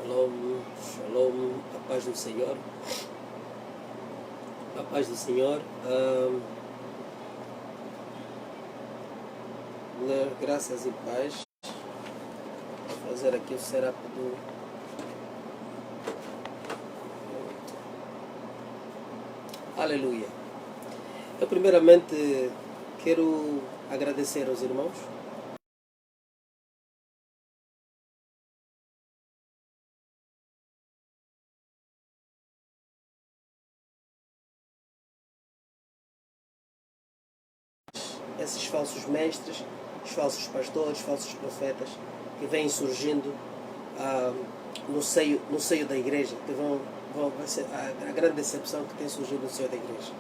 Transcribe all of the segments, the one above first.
Shalom, shalom, a paz do Senhor. A paz do Senhor. Graças e paz. Vou fazer aqui o setup do... Aleluia. Eu primeiramente quero agradecer aos irmãos. Esses falsos mestres, os falsos pastores, falsos profetas que vêm surgindo no seio da igreja, que vai ser a grande decepção que tem surgido no seio da igreja.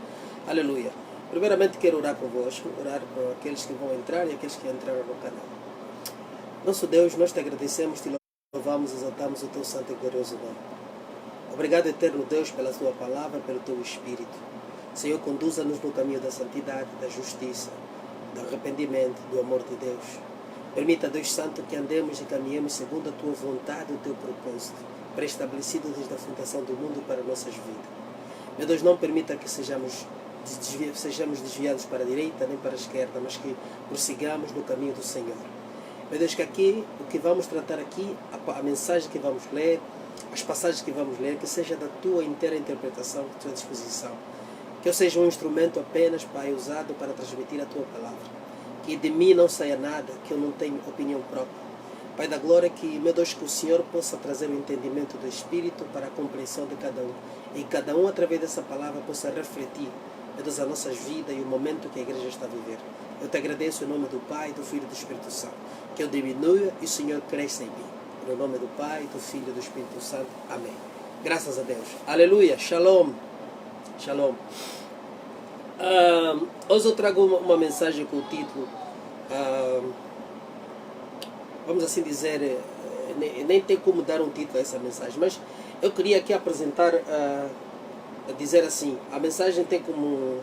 Aleluia. Primeiramente quero orar convosco, orar por aqueles que vão entrar e aqueles que entraram no canal. Nosso Deus, nós te agradecemos, te louvamos, exaltamos o teu santo e glorioso nome. Obrigado, eterno Deus, pela tua palavra, pelo teu Espírito. Senhor, conduza-nos no caminho da santidade, da justiça, do arrependimento, do amor de Deus. Permita, Deus Santo, que andemos e caminhemos segundo a tua vontade e o teu propósito, pré-estabelecido desde a fundação do mundo para nossas vidas. Meu Deus, não permita que sejamos desviados para a direita nem para a esquerda, mas que prossigamos no caminho do Senhor. Meu Deus, que aqui, o que vamos tratar aqui, a mensagem que vamos ler, as passagens que vamos ler, que seja da tua inteira interpretação, da tua disposição. Que eu seja um instrumento apenas, Pai, usado para transmitir a tua palavra. Que de mim não saia nada, que eu não tenha opinião própria. Pai da glória, que, meu Deus, que o Senhor possa trazer o entendimento do Espírito para a compreensão de cada um. E cada um, através dessa palavra, possa refletir, meu Deus, as nossas vidas e o momento que a igreja está a viver. Eu te agradeço em nome do Pai, do Filho e do Espírito Santo. Que eu diminua e o Senhor cresça em mim. No nome do Pai, do Filho e do Espírito Santo. Amém. Graças a Deus. Aleluia. Shalom. Shalom. Hoje eu trago uma mensagem com o título, vamos assim dizer, nem tem como dar um título a essa mensagem, mas eu queria aqui apresentar, dizer assim, a mensagem tem como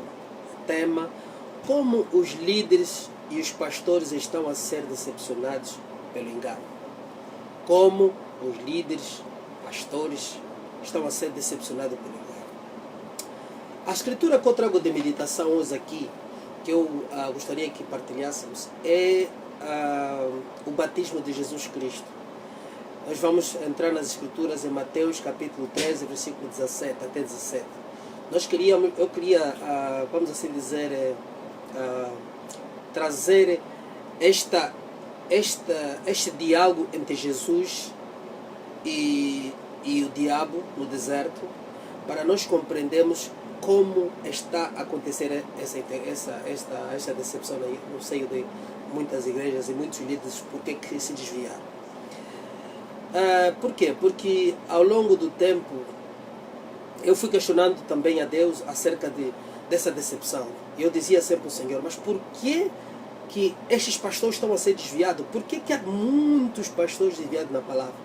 tema como os líderes e os pastores estão a ser decepcionados pelo engano. Como os líderes, pastores estão a ser decepcionados pelo engano. A escritura que eu trago de meditação hoje aqui, que eu gostaria que partilhássemos, é o batismo de Jesus Cristo. Nós vamos entrar nas escrituras em Mateus capítulo 13, versículo 17 até 17. Eu queria, vamos assim dizer, trazer este diálogo entre Jesus e o diabo no deserto, para nós compreendermos como está a acontecer essa decepção no seio de muitas igrejas e muitos líderes, porque que se desviaram. Por quê? Porque ao longo do tempo eu fui questionando também a Deus acerca dessa decepção. E eu dizia sempre ao Senhor, mas por que estes pastores estão a ser desviados? Por que há muitos pastores desviados na palavra?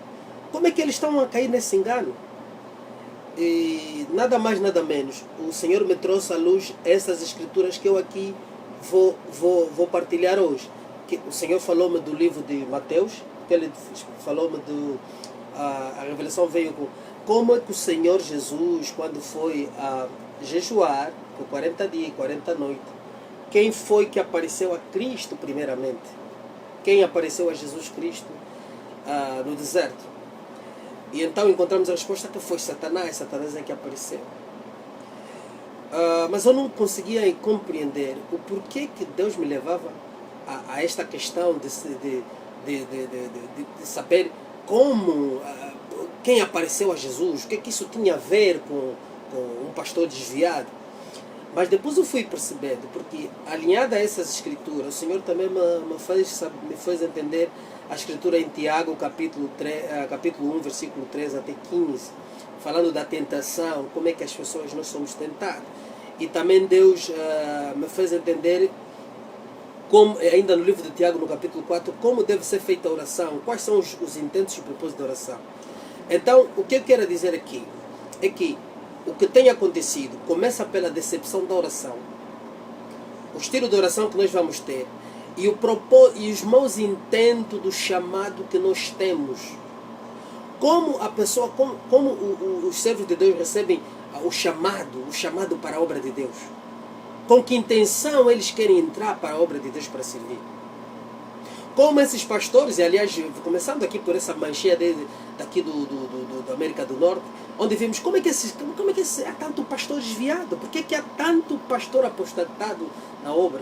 Como é que eles estão a cair nesse engano? E nada mais, nada menos, o Senhor me trouxe à luz essas escrituras que eu aqui vou partilhar hoje. Que o Senhor falou-me do livro de Mateus, que ele falou-me a revelação veio com como é que o Senhor Jesus, quando foi a jejuar por 40 dias e 40 noites, quem foi que apareceu a Cristo primeiramente? Quem apareceu a Jesus Cristo no deserto? E então encontramos a resposta que foi Satanás. Satanás é que apareceu. Mas eu não conseguia compreender o porquê que Deus me levava a esta questão de saber como, quem apareceu a Jesus, o que isso tinha a ver com um pastor desviado. Mas depois eu fui percebendo, porque alinhada a essas escrituras, o Senhor também me fez entender a escritura em Tiago, capítulo 1, versículo 3 até 15, falando da tentação, como é que as pessoas não somos tentadas. E também Deus me fez entender, como, ainda no livro de Tiago, no capítulo 4, como deve ser feita a oração, quais são os intentos e propósitos da oração. Então, o que eu quero dizer aqui é que o que tem acontecido começa pela decepção da oração, o estilo de oração que nós vamos ter, e os maus intentos do chamado que nós temos. Como a pessoa, como os servos de Deus recebem o chamado para a obra de Deus. Com que intenção eles querem entrar para a obra de Deus para servir. Como esses pastores, e aliás, começando aqui por essa manchinha daqui da América do Norte, onde vimos como é que há tanto pastor desviado, por que há tanto pastor apostatado na obra?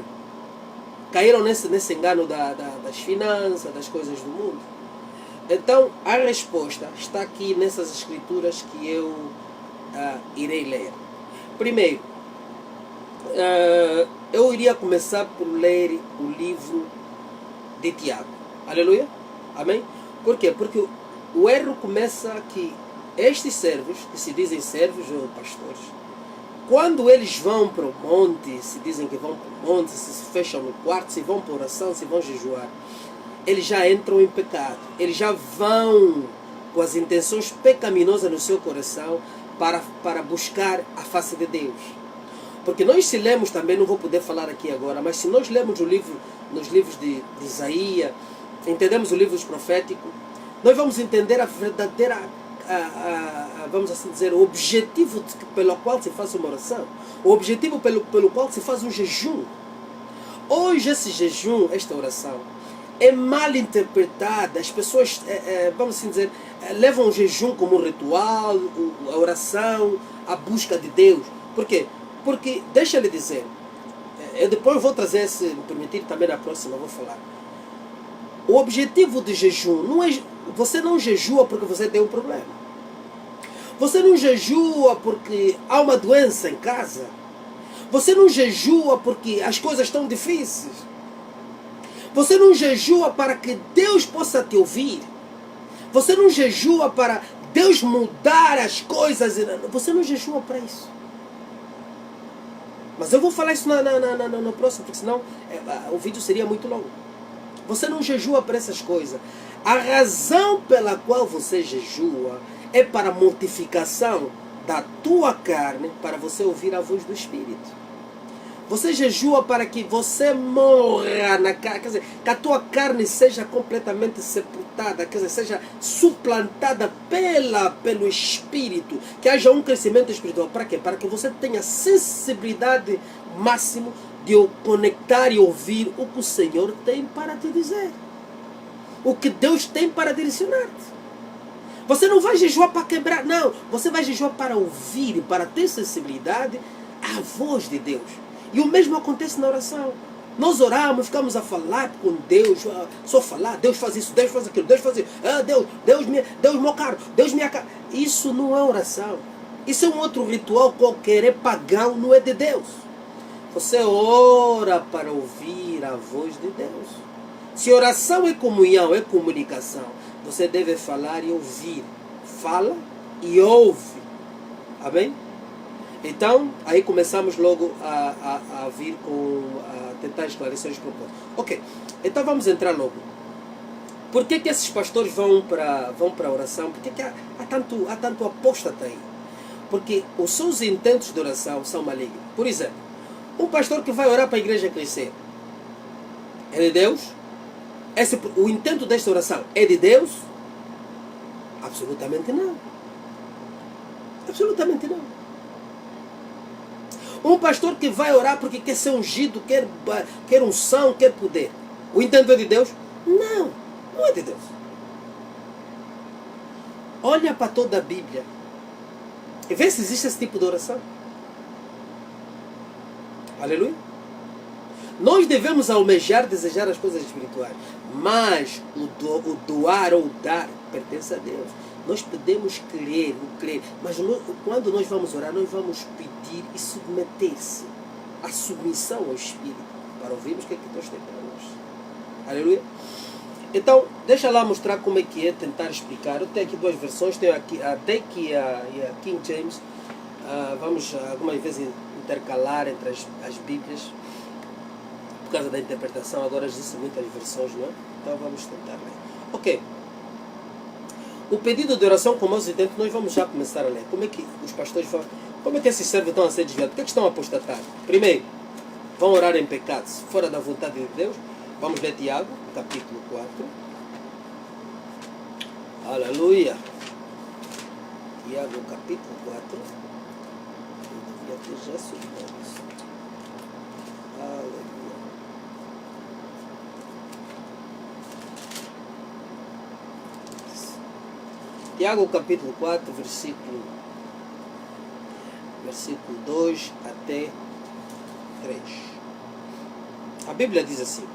Caíram nesse engano das finanças, das coisas do mundo. Então, a resposta está aqui nessas escrituras que eu irei ler. Primeiro, eu iria começar por ler o livro de Tiago. Aleluia? Amém? Por quê? Porque o erro começa que estes servos, que se dizem servos ou pastores, quando eles vão para o monte, se dizem que vão para o monte, se fecham no quarto, se vão para oração, se vão jejuar, eles já entram em pecado. Eles já vão com as intenções pecaminosas no seu coração para buscar a face de Deus. Porque nós se lemos também, não vou poder falar aqui agora, mas se nós lemos nos livros de Isaías, entendemos o livro profético, nós vamos entender a verdadeira, vamos assim dizer, o objetivo pelo qual se faz uma oração, o objetivo pelo qual se faz um jejum. Hoje esse jejum, esta oração, é mal interpretada. As pessoas, vamos assim dizer, levam o jejum como um ritual, a oração, a busca de Deus. Por quê? Porque, deixa eu dizer, eu depois vou trazer, se me permitir, também na próxima eu vou falar. O objetivo do jejum não é... Você não jejua porque você tem um problema. Você não jejua porque há uma doença em casa. Você não jejua porque as coisas estão difíceis. Você não jejua para que Deus possa te ouvir. Você não jejua para Deus mudar as coisas. Você não jejua para isso. Mas eu vou falar isso no próximo, porque senão o vídeo seria muito longo. Você não jejua para essas coisas. A razão pela qual você jejua é para a mortificação da tua carne, para você ouvir a voz do Espírito. Você jejua para que você morra na carne, quer dizer, que a tua carne seja completamente sepultada, quer dizer, seja suplantada pelo Espírito, que haja um crescimento espiritual. Para quê? Para que você tenha sensibilidade máxima de conectar e ouvir o que o Senhor tem para te dizer. O que Deus tem para direcionar-te. Você não vai jejuar para quebrar, não. Você vai jejuar para ouvir, para ter sensibilidade à voz de Deus. E o mesmo acontece na oração. Nós oramos, ficamos a falar com Deus, só falar, Deus faz isso, Deus faz aquilo, Deus faz isso, Deus meu caro, Deus minha cara. Isso não é oração. Isso é um outro ritual qualquer, é pagão, não é de Deus. Você ora para ouvir a voz de Deus. Se oração é comunhão, é comunicação, você deve falar e ouvir. Fala e ouve. Amém? Então, aí começamos logo a vir a tentar esclarecer os propósitos. Ok, então vamos entrar logo. Por que esses pastores vão para a oração? Por que há tanto apóstata aí? Porque os seus intentos de oração são malignos. Por exemplo, um pastor que vai orar para a igreja crescer, é de Deus? O intento desta oração é de Deus? Absolutamente não. Absolutamente não. Um pastor que vai orar porque quer ser ungido, quer unção, quer poder. O intento é de Deus? Não, não é de Deus. Olha para toda a Bíblia e vê se existe esse tipo de oração. Aleluia. Nós devemos almejar, desejar as coisas espirituais, mas o doar ou dar pertence a Deus. Nós podemos crer, mas quando nós vamos orar, nós vamos pedir e submeter-se à submissão ao Espírito, para ouvirmos o que é que Deus tem para nós. Aleluia. Então, deixa lá mostrar como é que é, tentar explicar. Eu tenho aqui duas versões, tenho aqui a Deck e a King James. Vamos algumas vezes intercalar entre as Bíblias, por causa da interpretação. Agora existem muitas versões, não é? Então vamos tentar ler. Ok. O pedido de oração com mãos e dentro, nós vamos já começar a ler. Como é que os pastores falam? Como é que esses servos estão a ser desviados? Por que estão a apostatar? Primeiro, vão orar em pecados, fora da vontade de Deus. Vamos ler Tiago, capítulo 4. Aleluia. Tiago capítulo 4. Eu devia ter já subido isso. Aleluia. Tiago capítulo 4, versículo 2 até 3. A Bíblia diz assim: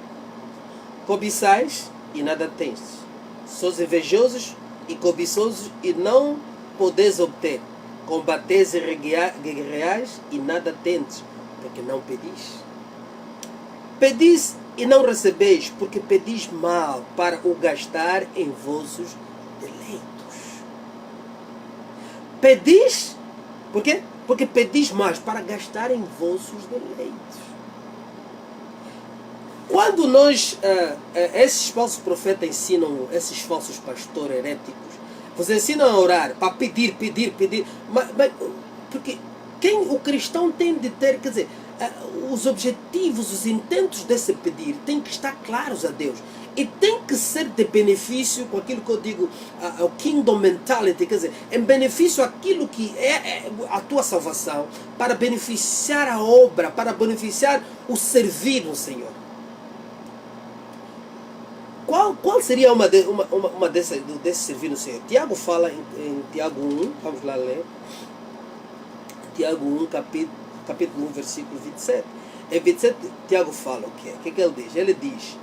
cobiçais e nada tendes, sois invejosos e cobiçosos e não podeis obter, combateis e guerreais e nada tendes, porque não pedis. Pedis e não recebeis, porque pedis mal, para o gastar em vossos deleitos. Pedis, por quê? Porque pedis mais, para gastar em vossos deleitos. Quando nós, esses falsos profetas ensinam, esses falsos pastores heréticos, vocês ensinam a orar para pedir, mas porque o cristão tem de ter, quer dizer, os objetivos, os intentos desse pedir têm que estar claros a Deus. E tem que ser de benefício com aquilo que eu digo, o kingdom mentality, quer dizer, em benefício aquilo que é a tua salvação, para beneficiar a obra, para beneficiar o servir no Senhor. Qual seria uma desse servir no Senhor? Tiago fala em Tiago 1, vamos lá ler. Tiago 1, capítulo 1, versículo 27. Em 27, Tiago fala o quê? O que ele diz? Ele diz: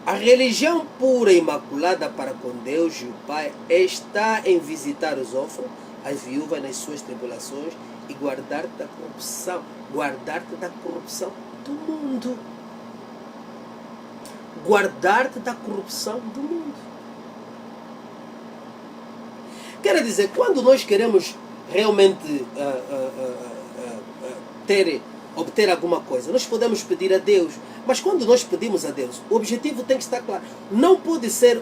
a religião pura e imaculada para com Deus e o Pai está em visitar os órfãos, as viúvas nas suas tribulações e guardar-te da corrupção. Guardar-te da corrupção do mundo. Guardar-te da corrupção do mundo. Quer dizer, quando nós queremos realmente obter alguma coisa, nós podemos pedir a Deus, mas quando nós pedimos a Deus, o objetivo tem que estar claro. Não pode ser,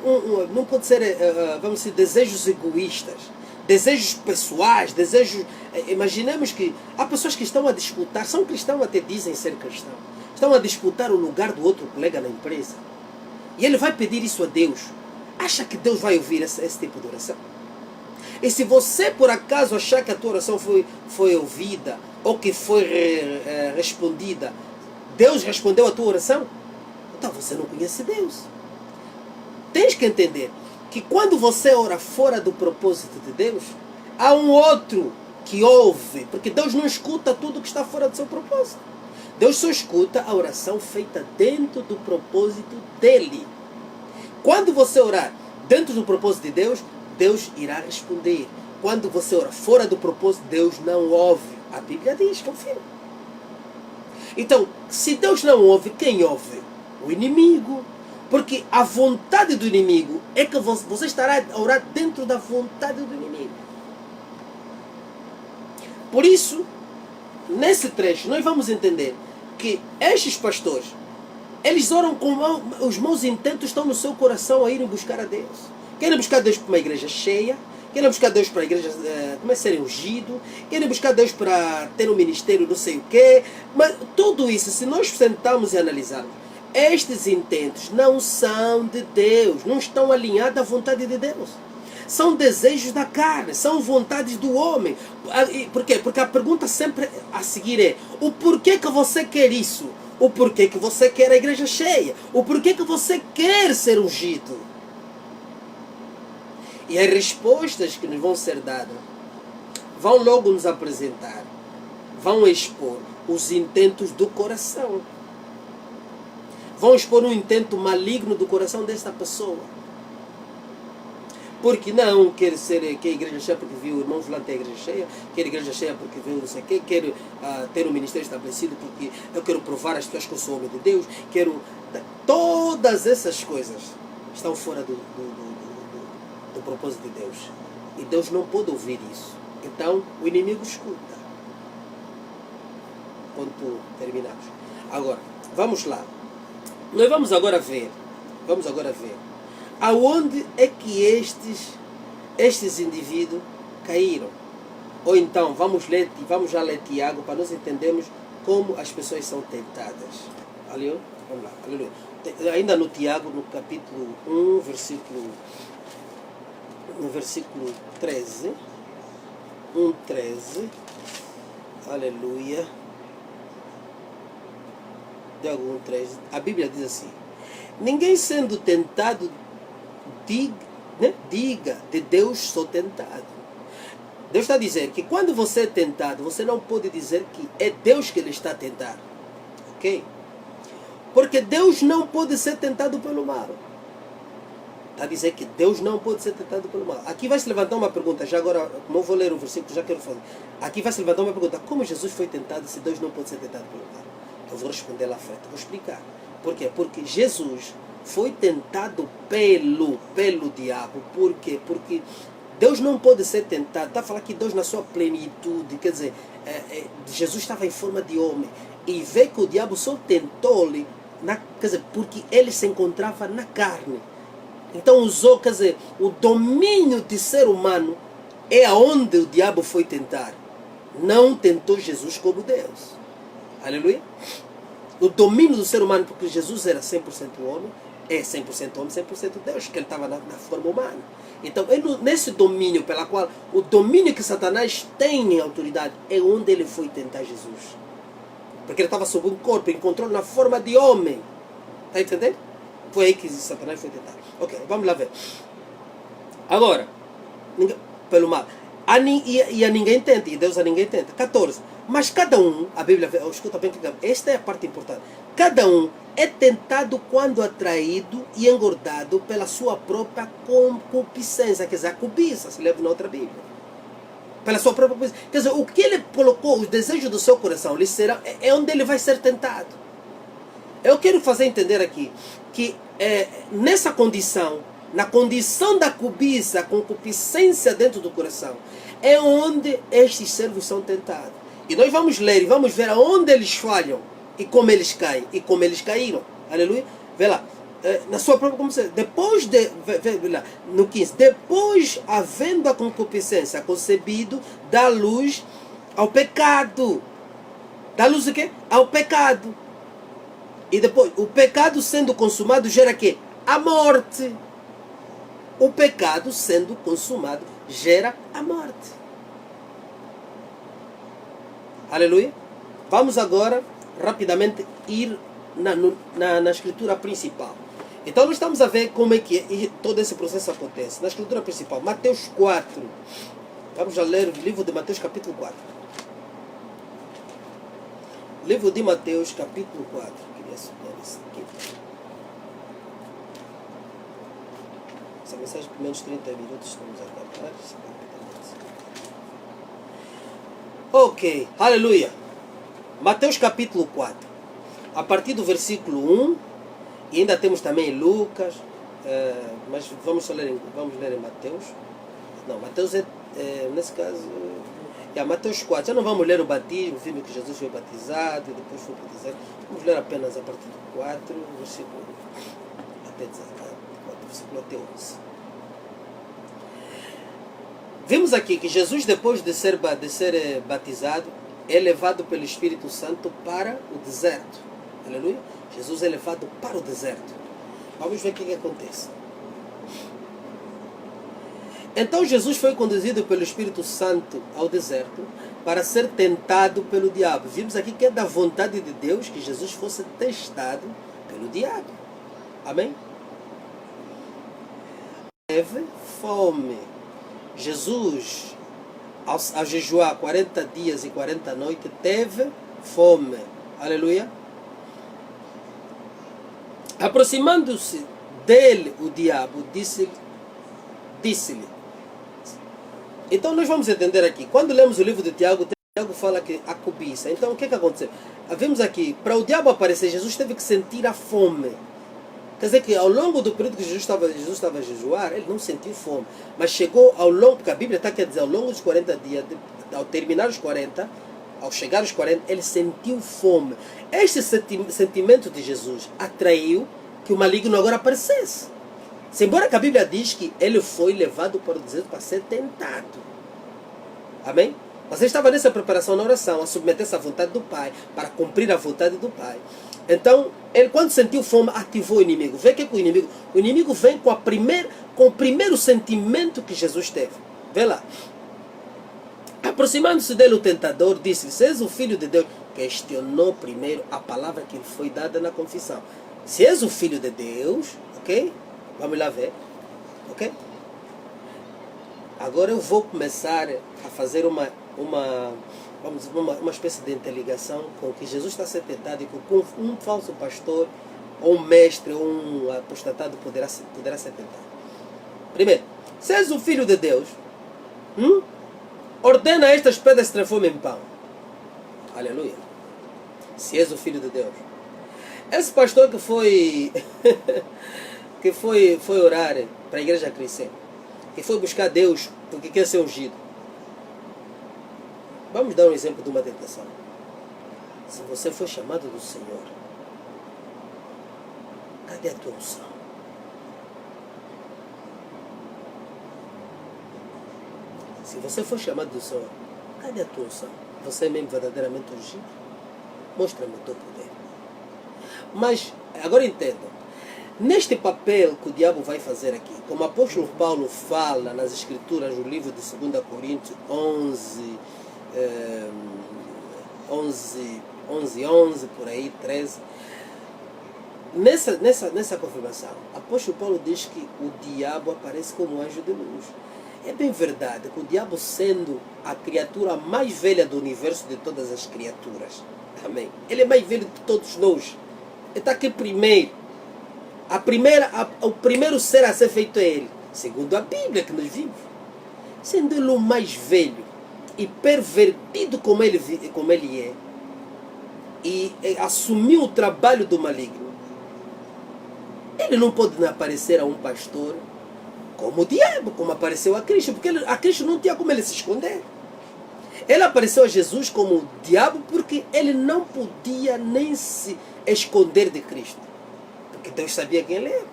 vamos dizer, desejos egoístas, desejos pessoais, desejos. Imaginemos que há pessoas que estão a disputar, são cristãos, até dizem ser cristãos, estão a disputar o lugar do outro colega na empresa. E ele vai pedir isso a Deus. Acha que Deus vai ouvir esse tipo de oração? E se você por acaso achar que a tua oração foi ouvida, ou que foi respondida, Deus respondeu a tua oração? Então você não conhece Deus. Tens que entender que quando você ora fora do propósito de Deus, há um outro que ouve, porque Deus não escuta tudo que está fora do seu propósito. Deus só escuta a oração feita dentro do propósito dele. Quando você orar dentro do propósito de Deus, Deus irá responder. Quando você ora fora do propósito, Deus não ouve. A Bíblia diz, confia. Então, se Deus não ouve, quem ouve? O inimigo. Porque a vontade do inimigo é que você estará a orar dentro da vontade do inimigo. Por isso, nesse trecho, nós vamos entender que estes pastores, eles oram com os maus intentos, estão no seu coração a irem buscar a Deus. Querem buscar Deus para uma igreja cheia, querem buscar Deus para a igreja serem ungido, querem buscar Deus para ter um ministério não sei o quê. Mas tudo isso, se nós sentarmos e analisarmos, estes intentos não são de Deus, não estão alinhados à vontade de Deus. São desejos da carne, são vontades do homem. Por quê? Porque a pergunta sempre a seguir é: o porquê que você quer isso? O porquê que você quer a igreja cheia? O porquê que você quer ser ungido? E as respostas que nos vão ser dadas vão logo nos apresentar, vão expor os intentos do coração. Vão expor um intento maligno do coração desta pessoa. Porque não quer a igreja cheia porque viu o irmão fulano ter a igreja cheia, quer a igreja cheia porque viu não sei o quê, quero ter um ministério estabelecido porque eu quero provar às pessoas que eu sou homem de Deus, quero... Todas essas coisas estão fora do propósito de Deus. E Deus não pode ouvir isso. Então o inimigo escuta. Ponto, terminamos. Agora, vamos lá. Nós vamos agora ver aonde é que estes indivíduos caíram. Ou então, vamos já ler Tiago para nós entendermos como as pessoas são tentadas. Aleluia? Vamos lá, aleluia. Ainda no Tiago, no capítulo 1, no versículo 13. 1:13. Aleluia. Tiago 1:13. A Bíblia diz assim: ninguém sendo tentado diga de Deus sou tentado. Deus está a dizer que quando você é tentado, você não pode dizer que é Deus que ele está a tentar. Ok? Porque Deus não pode ser tentado pelo mal. Está a dizer que Deus não pode ser tentado pelo mal. Aqui vai se levantar uma pergunta, já agora, como eu vou ler o versículo, já quero fazer. Aqui vai se levantar uma pergunta: como Jesus foi tentado se Deus não pode ser tentado pelo mal? Eu vou responder lá à frente, vou explicar. Por quê? Porque Jesus foi tentado pelo diabo. Por quê? Porque Deus não pode ser tentado. Está a falar que Deus na sua plenitude, quer dizer, Jesus estava em forma de homem. E vê que o diabo só tentou-lhe, quer dizer, porque ele se encontrava na carne. Então usou, quer dizer, o domínio de ser humano é aonde o diabo foi tentar. Não tentou Jesus como Deus. Aleluia. O domínio do ser humano, porque Jesus era 100% homem, é 100% homem, 100% Deus, que ele estava na forma humana. Então, nesse domínio pela qual, o domínio que Satanás tem em autoridade, é onde ele foi tentar Jesus. Porque ele estava sob um corpo, encontrou na forma de homem. Está entendendo? Foi aí que Satanás foi tentar. Ok, vamos lá ver. Agora, pelo mal. E a ninguém tenta, e Deus a ninguém tenta. 14. Mas cada um, a Bíblia, escuta bem, esta é a parte importante. Cada um é tentado quando atraído e engordado pela sua própria concupiscência, quer dizer, a cobiça, se leva na outra Bíblia. Pela sua própria cobiça. Quer dizer, o que ele colocou, os desejos do seu coração, é onde ele vai ser tentado. Eu quero fazer entender aqui que nessa condição, na condição da cobiça, a concupiscência dentro do coração, é onde estes servos são tentados. E nós vamos ler e vamos ver aonde eles falham e como eles caem e como eles caíram. Aleluia. Vê lá. Na sua própria concupiscência. Depois de. Vê lá, no 15. Depois, havendo a concupiscência concebido, dá luz ao pecado. Dá luz o quê? Ao pecado. E depois, o pecado sendo consumado gera quê? A morte. O pecado sendo consumado gera a morte. Aleluia. Vamos agora rapidamente ir na escritura principal. Então nós estamos a ver como é que todo esse processo acontece. Na escritura principal, Mateus 4. Vamos a ler o livro de Mateus capítulo 4. Livro de Mateus capítulo 4. Queria subir isso aqui. Essa mensagem por menos 30 minutos estamos a acabar. Ok, aleluia. Mateus capítulo 4. A partir do versículo 1, e ainda temos também Lucas, mas vamos ler em Mateus. Não, Mateus nesse caso, Mateus 4. Já não vamos ler o batismo, vimos que Jesus foi batizado e depois foi batizado. Vamos ler apenas a partir do 4, versículo até 11. Vimos aqui que Jesus, depois de ser batizado, é levado pelo Espírito Santo para o deserto. Aleluia. Jesus é levado para o deserto. Vamos ver o que acontece. Então Jesus foi conduzido pelo Espírito Santo ao deserto para ser tentado pelo diabo. Vimos aqui que é da vontade de Deus que Jesus fosse testado pelo diabo. Amém? Teve fome. Jesus, ao jejuar 40 dias e 40 noites, teve fome. Aleluia. Aproximando-se dele, o diabo disse-lhe. Então nós vamos entender aqui. Quando lemos o livro de Tiago, Tiago fala que a cobiça. Então o que aconteceu? Vemos aqui, para o diabo aparecer, Jesus teve que sentir a fome. Quer dizer que ao longo do período que Jesus estava a jejuar, ele não sentiu fome. Mas chegou ao longo, porque a Bíblia está quer dizer, ao longo dos 40 dias, ao terminar os 40, ao chegar aos 40, ele sentiu fome. Este sentimento de Jesus atraiu que o maligno agora aparecesse. Embora que a Bíblia diz que ele foi levado para o deserto para ser tentado. Amém? Mas ele estava nessa preparação na oração, a submeter-se à vontade do Pai, para cumprir a vontade do Pai. Então, ele quando sentiu fome, ativou o inimigo. Vê que o inimigo vem com o primeiro sentimento que Jesus teve. Vê lá. Aproximando-se dele, o tentador disse: se és o filho de Deus, questionou primeiro a palavra que lhe foi dada na confissão. Se és o filho de Deus, ok? Vamos lá ver, ok? Agora eu vou começar a fazer uma espécie de interligação com o que Jesus está a ser tentado e com um falso pastor, ou um mestre, ou um apostatado poderá ser tentado. Primeiro, se és o filho de Deus, ordena estas pedras se transformem em pão. Aleluia. Se és o filho de Deus. Esse pastor que foi que foi orar para a igreja crescer, que foi buscar Deus porque quer ser ungido. Vamos dar um exemplo de uma tentação. Se você for chamado do Senhor, cadê a tua unção? Se você for chamado do Senhor, cadê a tua unção? Você é mesmo verdadeiramente ungido? Mostra-me o teu poder. Mas, agora entenda. Neste papel que o diabo vai fazer aqui, como o apóstolo Paulo fala nas escrituras, no livro de 2 Coríntios 11, por aí, 13. Nessa confirmação, o apóstolo Paulo diz que o diabo aparece como um anjo de luz. É bem verdade que o diabo, sendo a criatura mais velha do universo de todas as criaturas, amém? Ele é mais velho de todos nós. Ele está aqui primeiro. O primeiro ser a ser feito é ele, segundo a Bíblia que nós vimos. Sendo ele o mais velho e pervertido como ele é, e assumiu o trabalho do maligno, ele não pode aparecer a um pastor como o diabo, como apareceu a Cristo, porque a Cristo não tinha como ele se esconder. Ele apareceu a Jesus como o diabo porque ele não podia nem se esconder de Cristo, porque Deus sabia quem ele era.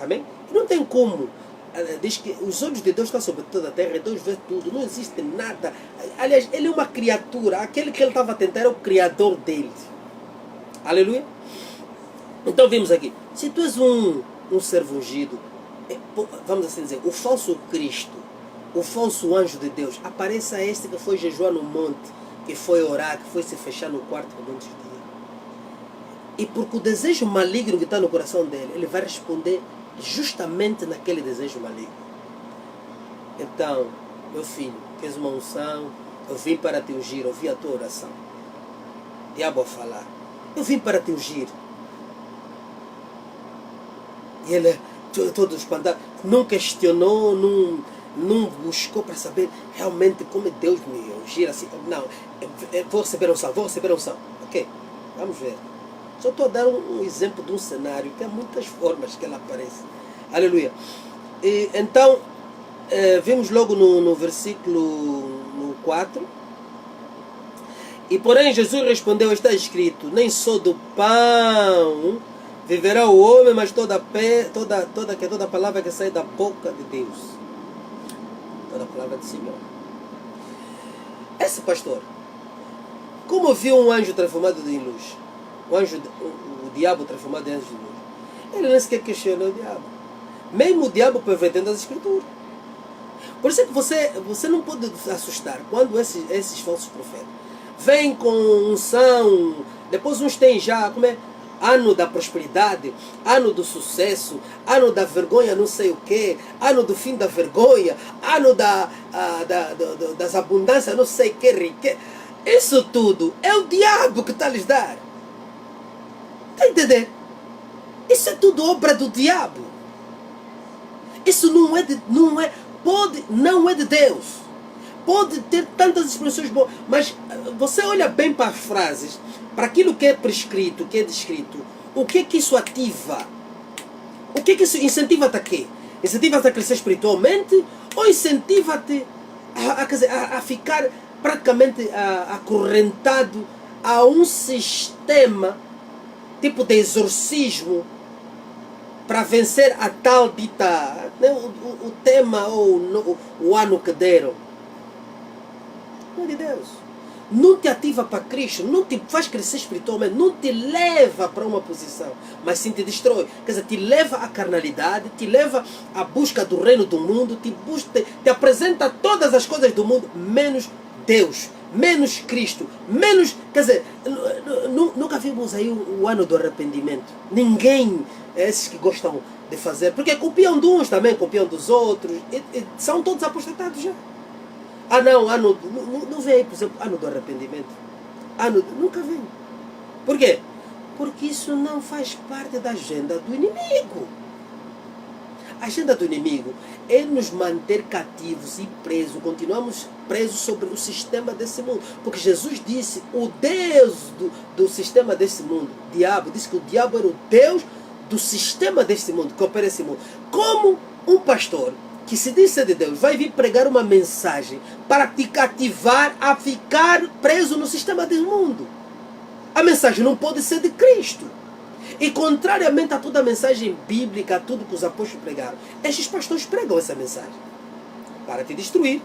Amém? Não tem como. Diz que os olhos de Deus estão sobre toda a terra, Deus vê tudo, não existe nada. Aliás, ele é uma criatura, aquele que ele estava a tentar era o criador dele. Aleluia? Então vimos aqui, se tu és um servo ungido, vamos assim dizer, o falso Cristo, o falso anjo de Deus, apareça este que foi jejuar no monte, que foi orar, que foi se fechar no quarto por muitos dias. E porque o desejo maligno que está no coração dele, ele vai responder justamente naquele desejo maligno. Então, meu filho, queres uma unção? Eu vim para te ungir, ouvi a tua oração. Diabo a falar, eu vim para te ungir. E ele, todo espantado, não questionou, não buscou para saber realmente como Deus me ungir assim. Não, vou receber unção. Ok, vamos ver. Só estou a dar um exemplo de um cenário que há muitas formas que ela aparece. Aleluia. E, então, vimos logo no versículo 4. E porém Jesus respondeu: está escrito, nem só do pão viverá o homem, mas toda palavra que sai da boca de Deus. Toda palavra do Senhor. Esse pastor, como viu um anjo transformado em luz, o diabo transformado em anjo de luz, ele nem sequer questionou o diabo. Mesmo o diabo pervertendo as escrituras. Por isso é que você não pode assustar quando esses falsos profetas vêm com unção, depois uns têm já, ano da prosperidade, ano do sucesso, ano da vergonha não sei o que, ano do fim da vergonha, ano das abundâncias não sei o que, riqueza. Isso tudo é o diabo que está a lhes dar. Está a entender? Isso é tudo obra do diabo. Isso não é de Deus. Pode ter tantas expressões boas, mas você olha bem para as frases, para aquilo que é prescrito, que é descrito, o que é que isso ativa? O que é que isso incentiva-te a quê? Incentiva-te a crescer espiritualmente ou incentiva-te a ficar praticamente acorrentado a um sistema tipo de exorcismo para vencer a tal dita, né, o tema ou o ano que deram? Não é de Deus. não te ativa para Cristo, não te faz crescer espiritualmente, não te leva para uma posição, mas sim te destrói. Quer dizer, te leva à carnalidade, te leva à busca do reino do mundo, te apresenta todas as coisas do mundo, menos Deus, menos Cristo, menos... Quer dizer, nunca vimos aí o ano do arrependimento. Ninguém, esses que gostam de fazer, porque copiam de uns também, copiam dos outros, e são todos apostatados já. Ah não, não vem aí, por exemplo, ano do arrependimento. Nunca vem. Por quê? Porque isso não faz parte da agenda do inimigo. A agenda do inimigo é nos manter cativos e presos. Continuamos presos sobre o sistema desse mundo. Porque Jesus disse, o Deus do sistema desse mundo, o diabo, disse que o diabo era o Deus do sistema desse mundo, que opera esse mundo. Como um pastor que se diz ser de Deus vai vir pregar uma mensagem para te cativar a ficar preso no sistema desse mundo? A mensagem não pode ser de Cristo. E contrariamente a toda a mensagem bíblica, a tudo que os apóstolos pregaram, estes pastores pregam essa mensagem para te destruir,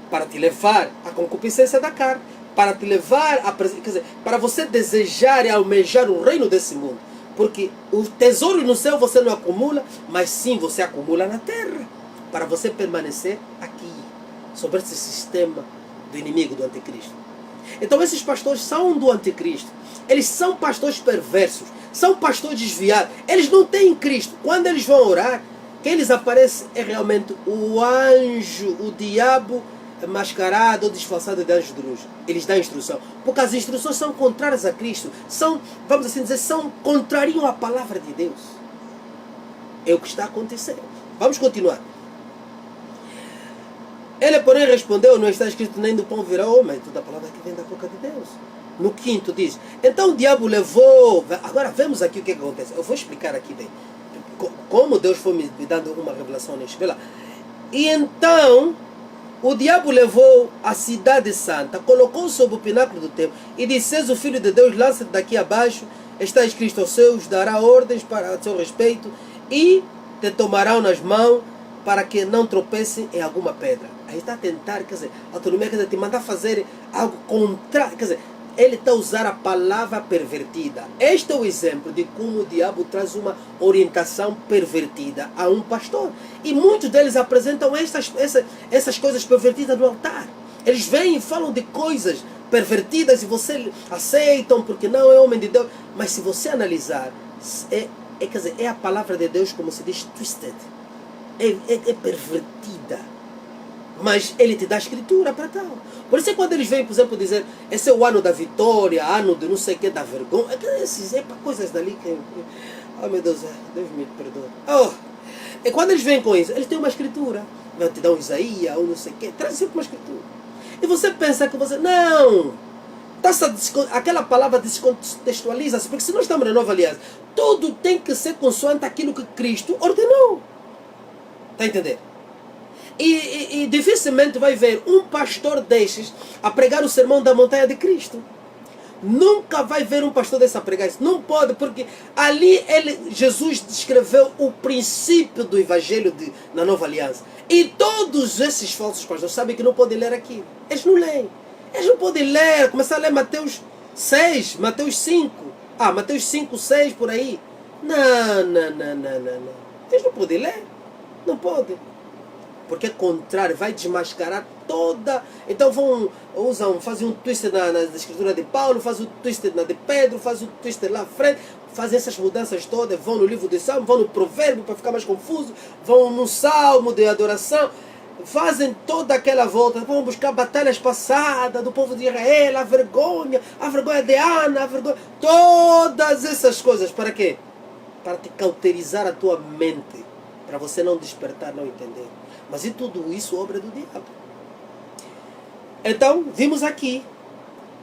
para te levar à concupiscência da carne, para te levar a, quer dizer, para você desejar e almejar o reino desse mundo. Porque o tesouro no céu você não acumula, mas sim você acumula na terra, para você permanecer aqui, sobre esse sistema do inimigo, do anticristo. Então esses pastores são do anticristo. Eles são pastores perversos, são pastores desviados. Eles não têm Cristo. Quando eles vão orar, quem lhes aparece é realmente o anjo, o diabo mascarado ou disfarçado de anjo de luz. Eles dão instrução. Porque as instruções são contrárias a Cristo. São, vamos assim dizer, contrariam a palavra de Deus. É o que está acontecendo. Vamos continuar. Ele, porém, respondeu, não está escrito nem do pão virá homem, toda a palavra que vem da boca de Deus. No 5º diz, então o diabo levou... Agora vemos aqui o que acontece. Eu vou explicar aqui bem. Como Deus foi me dando uma revelação nisso. Vê lá. E então, o diabo levou a cidade santa, colocou sobre o pináculo do templo e disse, o filho de Deus, lança-te daqui abaixo, está escrito aos seus, dará ordens para a seu respeito e te tomarão nas mãos para que não tropecem em alguma pedra. Aí está a tentar, quer dizer, a autonomia, quer dizer, te mandar fazer algo contrário, quer dizer, ele está a usar a palavra pervertida. Este é o exemplo de como o diabo traz uma orientação pervertida a um pastor. E muitos deles apresentam essas coisas pervertidas no altar. Eles vêm e falam de coisas pervertidas e você aceitam porque não é homem de Deus. Mas se você analisar, quer dizer, é a palavra de Deus, como se diz, twisted. É pervertida. Mas ele te dá a escritura para tal. Por isso é quando eles vêm, por exemplo, dizer esse é o ano da vitória, ano de não sei o que, da vergonha. É para coisas dali que... Oh meu Deus, Deus me perdoa. Oh. E quando eles vêm com isso, eles têm uma escritura. Vai te dar um Isaías, ou não sei o que. Traz sempre uma escritura. E você pensa que você... Não! Aquela palavra descontextualiza-se. Porque se nós estamos na nova aliança, tudo tem que ser consoante aquilo que Cristo ordenou. Está a entender? E dificilmente vai ver um pastor desses a pregar o sermão da montanha de Cristo. Nunca vai ver um pastor desse a pregar isso. Não pode, porque ali Jesus descreveu o princípio do evangelho na nova aliança. E todos esses falsos pastores sabem que não podem ler aqui. Eles não leem. Eles não podem ler, começar a ler Mateus 6, Mateus 5. Mateus 5, 6, por aí. Não. Eles não podem ler. Não podem. Porque é contrário, vai desmascarar toda... Então fazem um twist na escritura de Paulo, fazem um twist na de Pedro, fazem um twist lá à frente, fazem essas mudanças todas, vão no livro de Salmo, vão no provérbio para ficar mais confuso, vão no salmo de adoração, fazem toda aquela volta, vão buscar batalhas passadas do povo de Israel, a vergonha de Ana, a vergonha... Todas essas coisas, para quê? Para te cauterizar a tua mente, para você não despertar, não entender. Mas e tudo isso obra do diabo. Então, vimos aqui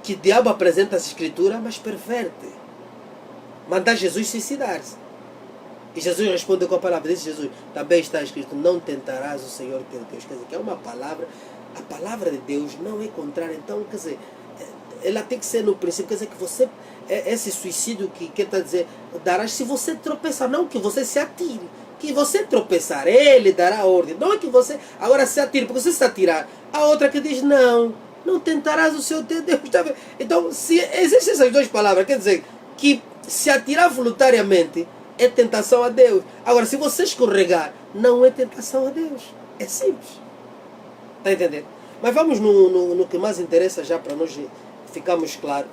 que o diabo apresenta as escrituras, mas perverte. Manda Jesus suicidar-se. E Jesus responde com a palavra. Diz Jesus, também está escrito, não tentarás o Senhor teu Deus. Quer dizer, que é uma palavra, a palavra de Deus não é contrária. Então, quer dizer, ela tem que ser no princípio, quer dizer que você, esse suicídio que quer dizer, darás se você tropeçar, não que você se atire. Que você tropeçar, ele dará ordem. Não é que você agora se atire, porque você se atirar. A outra que diz, não não tentarás o seu Deus. Então, se existem essas duas palavras, quer dizer que se atirar voluntariamente é tentação a Deus. Agora, se você escorregar, não é tentação a Deus. É simples. Está entendendo? Mas vamos no que mais interessa já para nós ficarmos claros.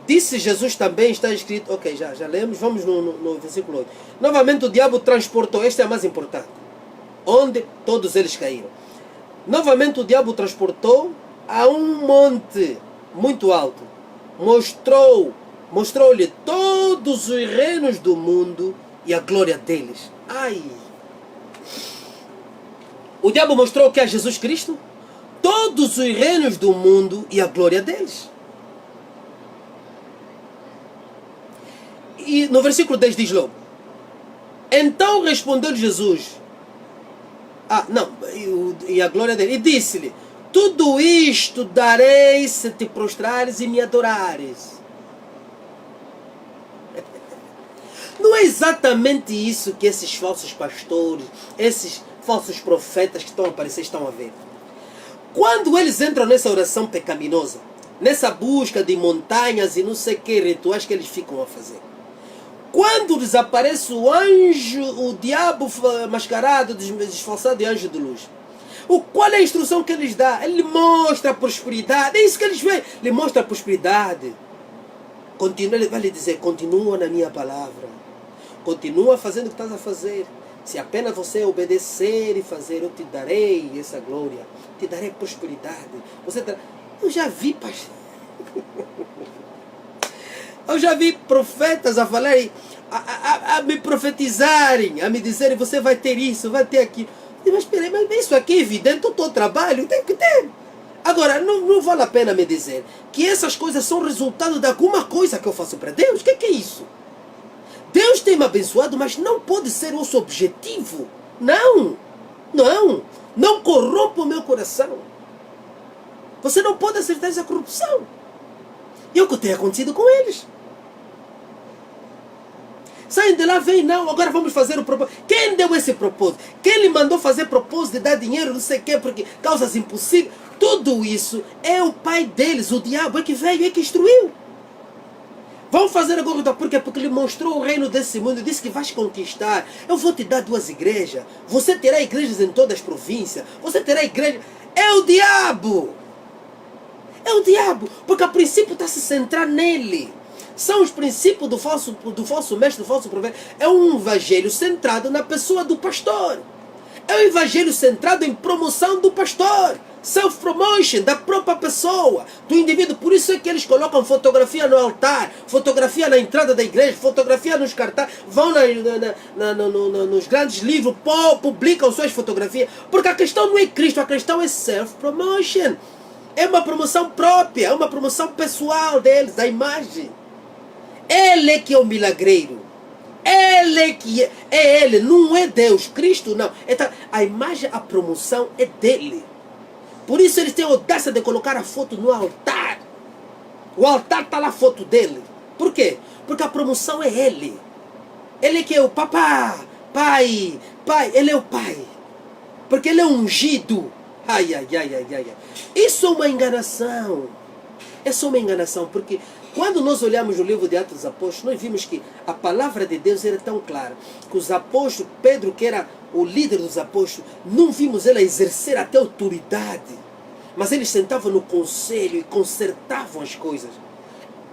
Disse Jesus também, está escrito, ok, já lemos, vamos no versículo 8. Novamente o diabo transportou, este é a mais importante, onde todos eles caíram. Novamente o diabo transportou a um monte muito alto, mostrou-lhe todos os reinos do mundo e a glória deles. Ai! O diabo mostrou o que é Jesus Cristo? Todos os reinos do mundo e a glória deles. E no versículo 10 diz logo: então respondeu Jesus, e a glória dele, e disse-lhe: tudo isto darei se te prostrares e me adorares. Não é exatamente isso que esses falsos pastores, esses falsos profetas que estão a aparecer, estão a ver. Quando eles entram nessa oração pecaminosa, nessa busca de montanhas e não sei que rituais que eles ficam a fazer, quando desaparece o anjo, o diabo mascarado, disfarçado de anjo de luz, qual é a instrução que eles dão? Ele mostra a prosperidade, é isso que eles veem. Ele mostra a prosperidade. Ele vai lhe dizer: continua na minha palavra, continua fazendo o que estás a fazer. Se apenas você obedecer e fazer, eu te darei essa glória, te darei prosperidade. Eu já vi, pastor. Eu já vi profetas a falarem, a me profetizarem, a me dizerem: você vai ter isso, vai ter aquilo. Mas espera, mas isso aqui é evidente, o teu trabalho tem que ter. Agora, não vale a pena me dizer que essas coisas são resultado de alguma coisa que eu faço para Deus. O que é isso? Deus tem me abençoado, mas não pode ser o nosso objetivo. Não corrompa o meu coração. Você não pode aceitar essa corrupção. E é o que tem acontecido com eles. Saem de lá, vem, não, agora vamos fazer o propósito. Quem deu esse propósito? Quem lhe mandou fazer propósito de dar dinheiro, não sei o quê, porque causas impossíveis? Tudo isso é o pai deles, o diabo, é que veio, é que instruiu. Vamos fazer agora, por quê? Porque ele mostrou o reino desse mundo e disse que vais conquistar. Eu vou te dar 2 igrejas. Você terá igrejas em todas as províncias. Você terá igreja. É o diabo. É o diabo, porque a princípio está se centrar nele. São os princípios do falso mestre, do falso profeta. É um evangelho centrado na pessoa do pastor. É um evangelho centrado em promoção do pastor. Self-promotion da própria pessoa, do indivíduo. Por isso é que eles colocam fotografia no altar, fotografia na entrada da igreja, fotografia nos cartazes, vão nos grandes livros, publicam suas fotografias. Porque a questão não é Cristo, a questão é self-promotion. É uma promoção própria, é uma promoção pessoal deles, da imagem. Ele é que é o milagreiro. Ele é que é ele, não é Deus. Cristo não. Então, a imagem, a promoção é dele. Por isso eles têm a audácia de colocar a foto no altar. O altar está lá a foto dele. Por quê? Porque a promoção é ele. Ele é que é o pai. Ele é o pai. Porque ele é ungido. Ai. Isso é uma enganação. Essa é uma enganação, porque quando nós olhamos no livro de Atos dos Apóstolos, nós vimos que a palavra de Deus era tão clara, que os apóstolos, Pedro, que era o líder dos apóstolos, não vimos ele exercer até autoridade, mas eles sentavam no conselho e consertavam as coisas.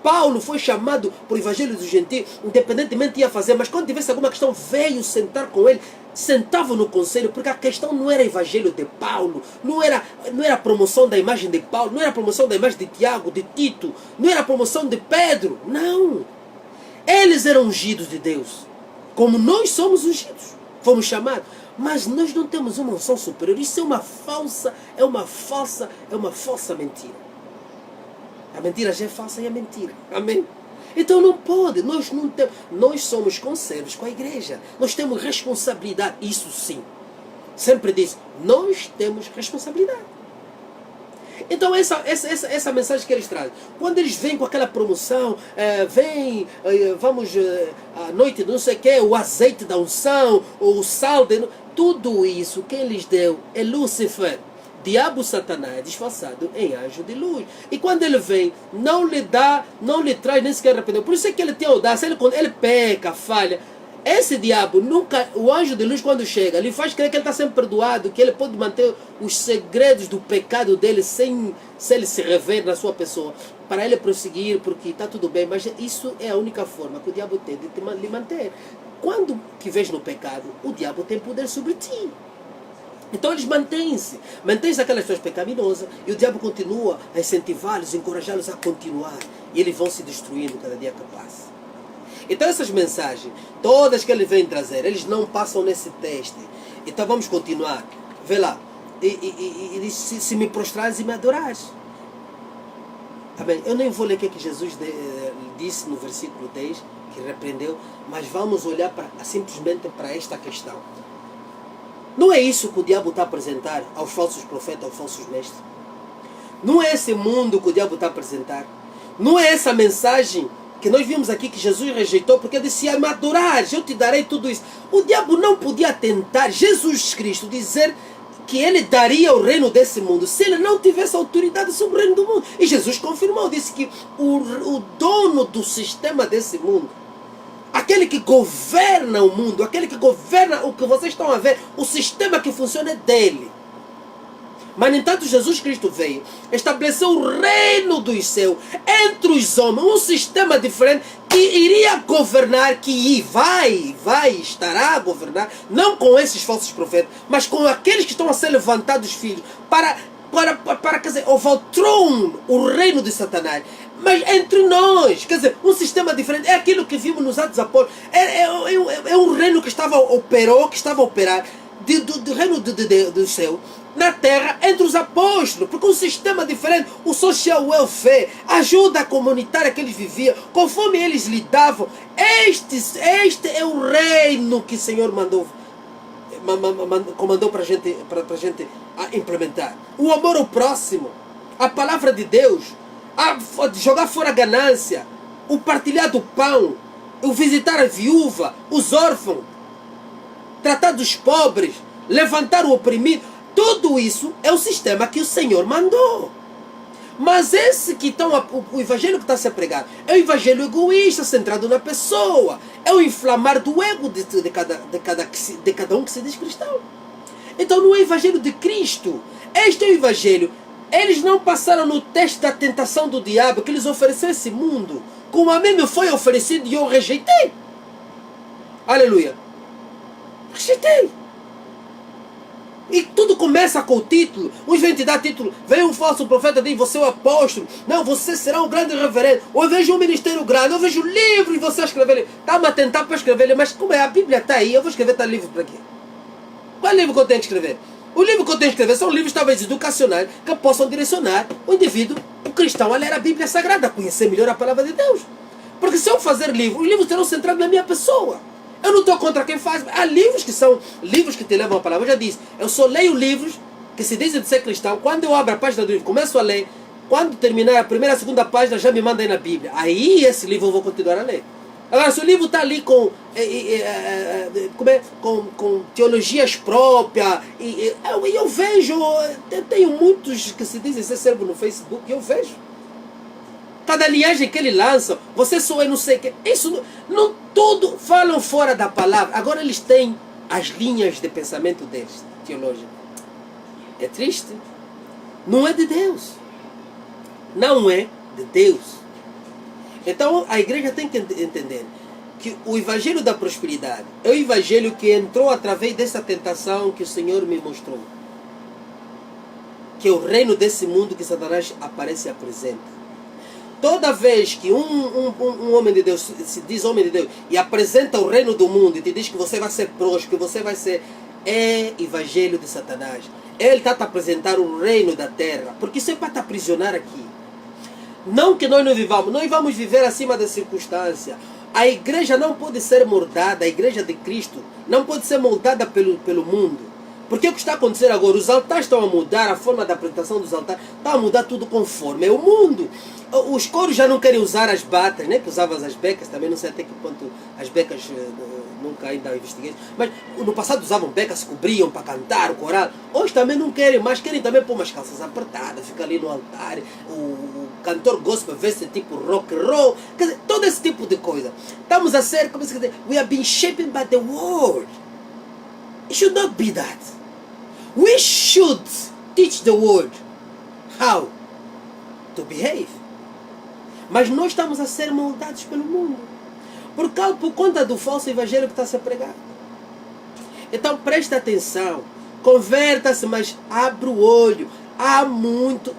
Paulo foi chamado para o evangelho dos gentios, independentemente ia fazer, mas quando tivesse alguma questão, veio sentar com ele, sentava no conselho, porque a questão não era evangelho de Paulo, não era a promoção da imagem de Paulo, não era a promoção da imagem de Tiago, de Tito, não era a promoção de Pedro, não. Eles eram ungidos de Deus, como nós somos ungidos, fomos chamados, mas nós não temos uma unção superior. Isso é uma falsa mentira. A mentira já é falsa e é mentira. Amém? Então não pode. Nós não temos. Nós somos conservos com a igreja. Nós temos responsabilidade. Isso sim. Sempre diz. Nós temos responsabilidade. Então essa mensagem que eles trazem. Quando eles vêm com aquela promoção, vamos à noite, não sei o que, o azeite da unção, ou o sal, tudo isso, quem lhes deu é Lúcifer. Diabo Satanás é disfarçado em anjo de luz. E quando ele vem, não lhe dá, não lhe traz nem sequer arrependimento. Por isso é que ele tem audácia, quando ele peca, falha. Esse diabo, nunca, o anjo de luz quando chega, lhe faz crer que ele está sendo perdoado, que ele pode manter os segredos do pecado dele sem ele se rever na sua pessoa, para ele prosseguir, porque está tudo bem. Mas isso é a única forma que o diabo tem de lhe manter. Quando que vês no pecado, o diabo tem poder sobre ti. Então eles mantêm-se aquelas pessoas pecaminosas, e o diabo continua a incentivá-los, encorajá-los a continuar, e eles vão se destruindo cada dia que passa. Então essas mensagens, todas que ele vem trazer, eles não passam nesse teste. Então vamos continuar. Vê lá. E diz, se me prostrares e me adorares. Amém. Eu nem vou ler o que Jesus disse no versículo 10, que repreendeu, mas vamos olhar simplesmente para esta questão. Não é isso que o diabo está a apresentar aos falsos profetas, aos falsos mestres? Não é esse mundo que o diabo está a apresentar? Não é essa mensagem que nós vimos aqui que Jesus rejeitou, porque ele disse: me adorares, eu te darei tudo isso. O diabo não podia tentar Jesus Cristo dizer que ele daria o reino desse mundo se ele não tivesse autoridade sobre o reino do mundo. E Jesus confirmou, disse que o dono do sistema desse mundo, aquele que governa o mundo, aquele que governa o que vocês estão a ver, o sistema que funciona é dele. Mas, no entanto, Jesus Cristo veio, estabeleceu o reino dos céus entre os homens, um sistema diferente que iria governar, estará a governar, não com esses falsos profetas, mas com aqueles que estão a ser levantados filhos, para quer dizer, overthrow o reino de Satanás. Mas entre nós, quer dizer, um sistema diferente, é aquilo que vimos nos Atos dos Apóstolos, é um reino que estava a operar do reino do céu na terra entre os apóstolos, porque um sistema diferente, o social welfare, ajuda comunitária que eles viviam, conforme eles lidavam. Este é o reino que o Senhor comandou para a gente implementar. O amor ao próximo, a palavra de Deus, jogar fora a ganância, o partilhar do pão, o visitar a viúva, os órfãos, tratar dos pobres, levantar o oprimido. Tudo isso é o sistema que o Senhor mandou. Mas esse o evangelho que está a ser pregado é o evangelho egoísta, centrado na pessoa. É o inflamar do ego de cada um que se diz cristão. Então não é o evangelho de Cristo. Este é o evangelho. Eles não passaram no teste da tentação do diabo que lhes ofereceu esse mundo, como a mim me foi oferecido e eu rejeitei. Aleluia. Rejeitei. E tudo começa com o título. Uns vêm te dar título. Vem um falso profeta e diz: você é o apóstolo. Não, você será um grande reverendo. Ou eu vejo um ministério grande. Eu vejo livro e você escrever. Está-me a tentar para escrever. Mas como é? A Bíblia está aí. Eu vou escrever tal livro para quê? Qual livro que eu tenho que escrever? O livro que eu tenho que escrever são livros talvez educacionais que possam direcionar o indivíduo, o cristão, a ler a Bíblia Sagrada, a conhecer melhor a palavra de Deus. Porque se eu fazer livro, os livros serão centrados na minha pessoa. Eu não estou contra quem faz. Há livros que são livros que te levam a palavra. Eu já disse, eu só leio livros que se dizem de ser cristão. Quando eu abro a página do livro, começo a ler, quando terminar a primeira, a segunda página, já me manda aí na Bíblia. Aí esse livro eu vou continuar a ler. Agora, se o livro está ali com teologias próprias, eu vejo, eu tenho muitos que se dizem ser servo no Facebook, eu vejo. Cada linhagem que ele lança, você só é não sei o que. Isso não tudo falam fora da palavra. Agora eles têm as linhas de pensamento deles, teológico. É triste. Não é de Deus. Não é de Deus. Então a igreja tem que entender que o evangelho da prosperidade é o evangelho que entrou através dessa tentação que o Senhor me mostrou. Que é o reino desse mundo que Satanás aparece e apresenta. Toda vez que um homem de Deus se diz homem de Deus e apresenta o reino do mundo e te diz que você vai ser próspero, que você vai ser... É evangelho de Satanás. Ele está a te apresentar o reino da terra. Porque isso é para te aprisionar aqui. Não que nós não vivamos. Nós vamos viver acima da circunstância. A igreja não pode ser moldada. A igreja de Cristo não pode ser moldada pelo mundo. Porque o que está acontecendo agora, os altares estão a mudar, a forma da apresentação dos altares está a mudar tudo conforme é o mundo. Os coros já não querem usar as batas, né? Que usavam as becas, também não sei até que ponto as becas, nunca ainda investiguei. Mas no passado usavam becas, se cobriam para cantar, o coral. Hoje também não querem, mas querem também pôr umas calças apertadas, fica ali no altar. O cantor gospel vê-se tipo rock and roll, quer dizer, todo esse tipo de coisa. Estamos a ser, como se diz, we are being shaped by the world. It should not be that. We should teach the world how to behave. Mas nós estamos a ser moldados pelo mundo. Por conta do falso evangelho que está a ser pregado. Então presta atenção. Converta-se, mas abre o olho. Há muito,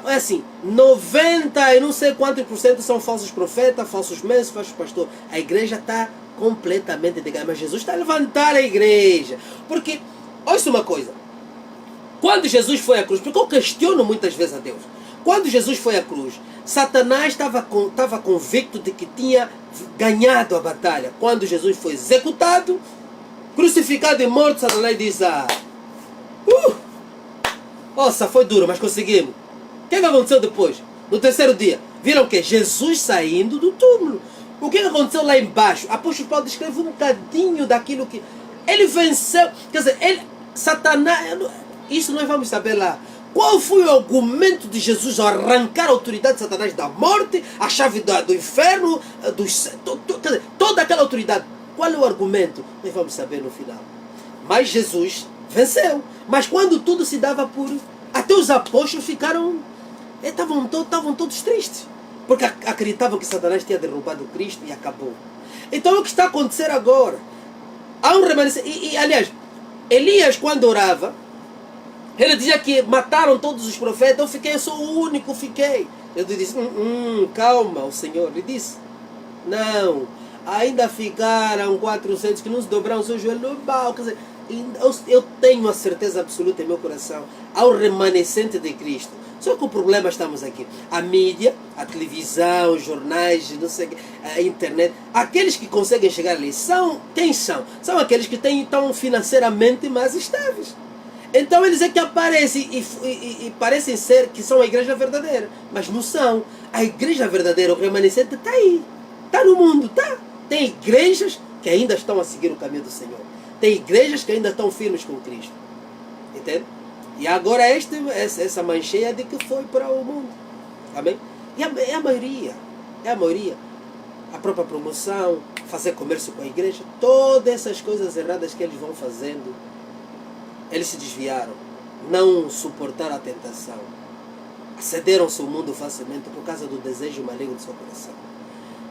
assim, 90 e não sei quantos por cento são falsos profetas, falsos mestres, falsos pastores. A igreja está completamente ligada. Mas Jesus está a levantar a igreja. Porque, ouça uma coisa. Quando Jesus foi à cruz, porque eu questiono muitas vezes a Deus. Quando Jesus foi à cruz, Satanás estava convicto de que tinha ganhado a batalha. Quando Jesus foi executado, crucificado e morto, Satanás disse: nossa, foi duro, mas conseguimos. O que aconteceu depois? No terceiro dia, viram o quê? Jesus saindo do túmulo. O que aconteceu lá embaixo? O apóstolo Paulo descreve um bocadinho daquilo que... Ele venceu. Quer dizer, Satanás... Isso nós vamos saber lá. Qual foi o argumento de Jesus ao arrancar a autoridade de Satanás da morte, a chave do inferno, toda aquela autoridade? Qual é o argumento? Nós vamos saber no final. Mas Jesus venceu. Mas quando tudo se dava por... Até os apóstolos ficaram... Estavam todos tristes. Porque acreditavam que Satanás tinha derrubado Cristo e acabou. Então o que está acontecendo agora? Há um remanescente. E aliás, Elias quando orava, ele dizia que mataram todos os profetas. Eu sou o único, fiquei. Eu disse, calma, o Senhor. Ele disse, não, ainda ficaram 400 que não se dobraram o seu joelho no mal. Quer dizer, eu tenho a certeza absoluta em meu coração, há um remanescente de Cristo. Só que o problema estamos aqui. A mídia, a televisão, os jornais, não sei, a internet, aqueles que conseguem chegar ali, quem são? São aqueles que estão financeiramente mais estáveis. Então eles é que aparecem e parecem ser que são a igreja verdadeira. Mas não são. A igreja verdadeira, o remanescente, está aí. Está no mundo, está. Tem igrejas que ainda estão a seguir o caminho do Senhor. Tem igrejas que ainda estão firmes com Cristo. Entende? E agora essa mancheia de que foi para o mundo. Amém? E é a maioria. É a maioria. A própria promoção, fazer comércio com a igreja, todas essas coisas erradas que eles vão fazendo, eles se desviaram, não suportaram a tentação, acederam-se ao mundo facilmente por causa do desejo maligno do seu coração.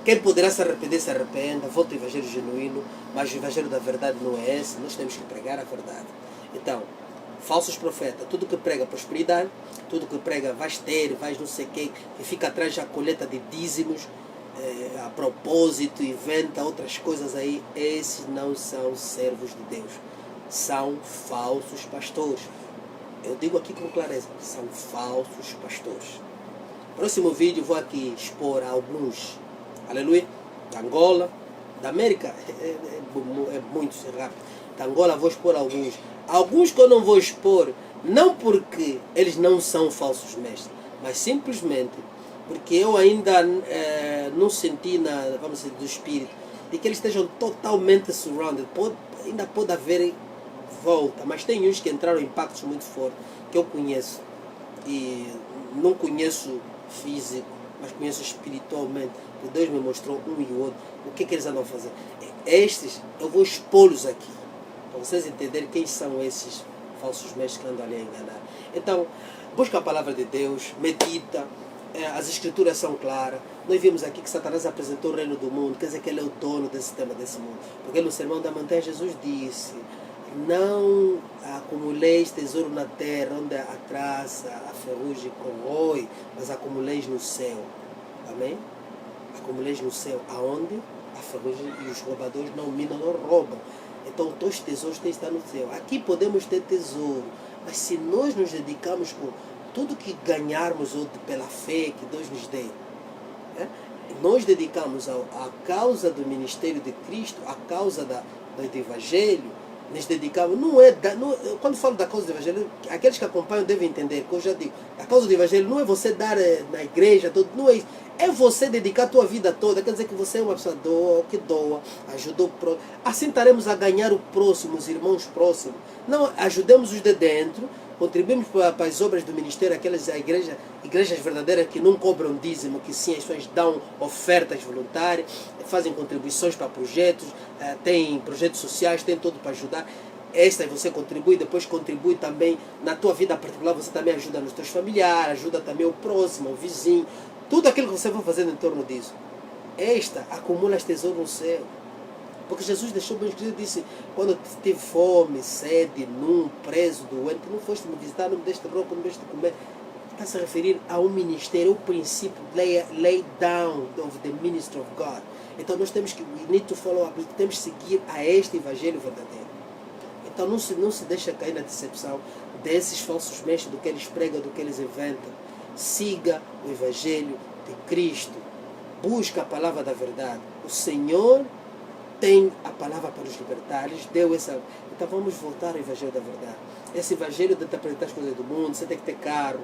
Quem poderá se arrepender, se arrependa, volte ao evangelho genuíno, mas o evangelho da verdade não é esse, nós temos que pregar a verdade. Então, falsos profetas, tudo que prega prosperidade, tudo que prega vais ter, vais não sei o que fica atrás da colheita de dízimos, a propósito, inventa outras coisas aí, esses não são servos de Deus. São falsos pastores. Eu digo aqui com clareza, são falsos pastores. Próximo vídeo vou aqui expor alguns, aleluia, da Angola, da América, é muito rápido. Da Angola vou expor alguns. Alguns que eu não vou expor, não porque eles não são falsos mestres, mas simplesmente porque eu ainda não senti, vamos dizer, do espírito, de que eles estejam totalmente surrounded. Ainda pode haver volta, mas tem uns que entraram em impactos muito fortes, que eu conheço, e não conheço físico, mas conheço espiritualmente, que Deus me mostrou um e o outro, o que eles andam a fazer. Estes, eu vou expô-los aqui, para vocês entenderem quem são esses falsos mestres que andam ali a enganar. Então, busca a palavra de Deus, medita, as escrituras são claras. Nós vimos aqui que Satanás apresentou o reino do mundo, quer dizer que ele é o dono desse tema, desse mundo. Porque no sermão da montanha Jesus disse, não acumuleis tesouro na terra, onde a traça, a ferrugem corrói, mas acumuleis no céu. Amém? Acumuleis no céu, aonde a ferrugem e os roubadores não minam, não roubam. Então os teus tesouros têm que estar no céu. Aqui podemos ter tesouro, mas se nós nos dedicamos com tudo que ganharmos pela fé que Deus nos dê, nós dedicamos à causa do ministério de Cristo, à causa do Evangelho, nos dedicamos, não é, quando falo da causa do Evangelho, aqueles que acompanham devem entender, que eu já digo, a causa do Evangelho não é você dar na igreja, não é isso, é você dedicar a tua vida toda, quer dizer que você é uma pessoa que doa, ajuda o próximo, assim estaremos a ganhar o próximo, os irmãos próximos, não, ajudemos os de dentro, contribuímos para as obras do ministério, aquelas igrejas verdadeiras que não cobram dízimo, que sim, as pessoas dão ofertas voluntárias, fazem contribuições para projetos, têm projetos sociais, tem tudo para ajudar. Esta você contribui, depois contribui também na tua vida particular, você também ajuda nos teus familiares, ajuda também o próximo, o vizinho, tudo aquilo que você vai fazendo em torno disso. Esta acumula as tesouros no céu. Porque Jesus deixou bem escrito, disse, quando tive fome, sede, nu, preso, doente, não foste me visitar, não me deste roupa, não me deste comer. Está se a referir a um ministério, o princípio, lay down of the ministry of God. Então nós temos que, we need to follow up, temos que seguir a este evangelho verdadeiro. Então não se deixa cair na decepção desses falsos mestres, do que eles pregam, do que eles inventam. Siga o evangelho de Cristo. Busca a palavra da verdade. O Senhor tem a palavra para nos libertar, eles deu essa. Então vamos voltar ao evangelho da verdade. Esse evangelho de interpretar as coisas do mundo, você tem que ter carro,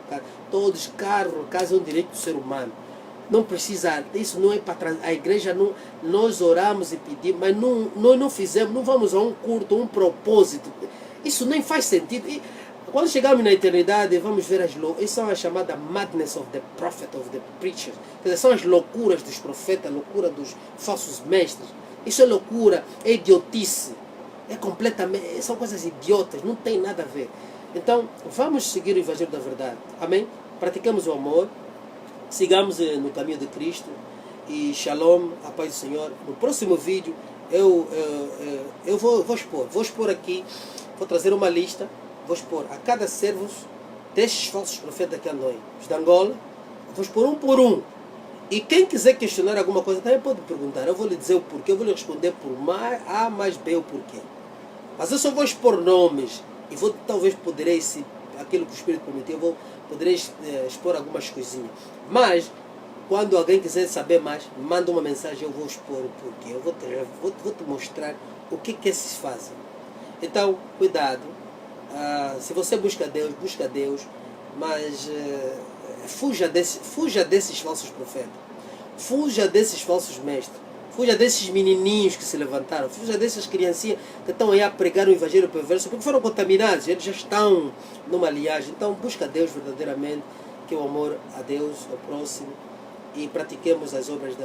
todos, casa é um direito do ser humano. Não precisa, isso não é para a igreja, não, nós oramos e pedimos, mas nós não fizemos, não vamos a um culto, um propósito. Isso nem faz sentido. E quando chegarmos na eternidade, vamos ver isso é a chamada madness of the prophet, of the preacher. Quer dizer, são as loucuras dos profetas, a loucura dos falsos mestres. Isso é loucura, é idiotice, é completamente, são coisas idiotas, não tem nada a ver. Então, vamos seguir o Evangelho da verdade, amém? Praticamos o amor, sigamos no caminho de Cristo e shalom, a paz do Senhor. No próximo vídeo, eu vou expor aqui, vou trazer uma lista, vou expor a cada servo destes falsos profetas que andam aí, os de Angola, vou expor um por um. E quem quiser questionar alguma coisa também pode perguntar. Eu vou lhe dizer o porquê, eu vou lhe responder por A mais B o porquê. Mas eu só vou expor nomes e talvez poderei, se aquilo que o Espírito permitir, poderei expor algumas coisinhas. Mas, quando alguém quiser saber mais, manda uma mensagem, eu vou expor o porquê. Eu vou te mostrar o que esses fazem. Então, cuidado. Se você busca Deus, mas fuja desses falsos profetas, fuja desses falsos mestres, fuja desses menininhos que se levantaram, fuja dessas criancinhas que estão aí a pregar o evangelho perverso, porque foram contaminados, eles já estão numa linhagem. Então busca Deus verdadeiramente, que é o amor a Deus, ao próximo, e pratiquemos as obras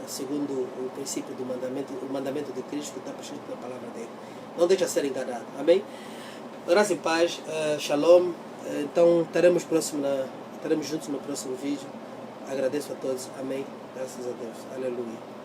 segundo o princípio do mandamento, o mandamento de Cristo que está prescrito na palavra dele. Não deixa ser enganado, amém? Graça e paz, shalom. Então estaremos juntos no próximo vídeo. Agradeço a todos, amém. Graças a Deus, aleluia.